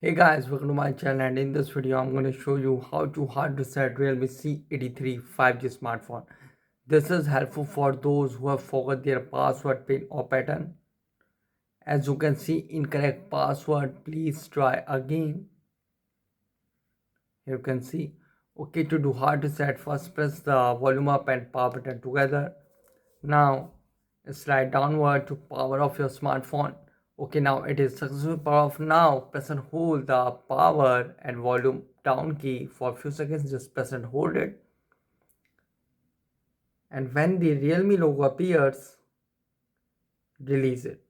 Hey guys, welcome to my channel, and in this video I'm going to show you how to hard reset Realme C83 5G smartphone. This is helpful for those who have forgot their password, pin or pattern. As you can see, incorrect password, please try again. Here you can see. Okay, to do hard reset, first press the volume up and power button together. Now slide downward to power off your smartphone. Okay, now it is successfully power off. Now press and hold the power and volume down key for a few seconds. Just press and hold it, and when the Realme logo appears, release it.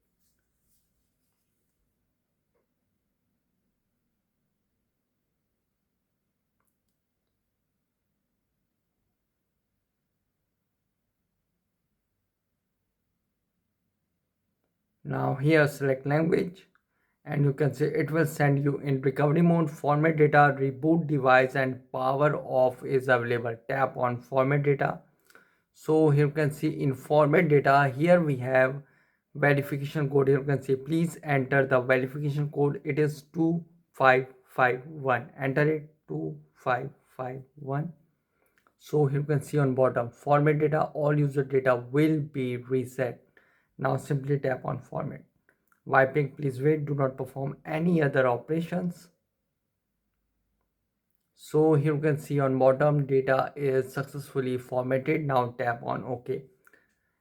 Now here select language, and you can see it will send you in recovery mode, format data, reboot device, and power off is available. Tap on format data. So here you can see in format data, here we have verification code. Here you can see please enter the verification code. It is 2551. Enter it, 2551. So here you can see on bottom format data, all user data will be reset. Now simply tap on format. Wiping, please wait, do not perform any other operations. So here you can see on bottom data is successfully formatted. Now tap on OK.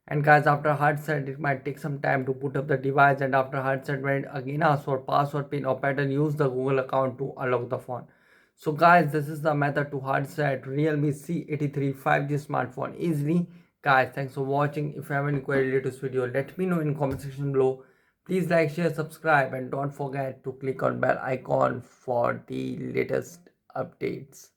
And guys, after hard set, it might take some time to boot up the device, and after hard set, when it again asks for password, pin or pattern, use the Google account to unlock the phone. So guys, this is the method to hard set Realme C83 5G smartphone easily. Guys, thanks for watching. If you have any query related to this video, let me know in comment section below. Please like, share, subscribe, and don't forget to click on bell icon for the latest updates.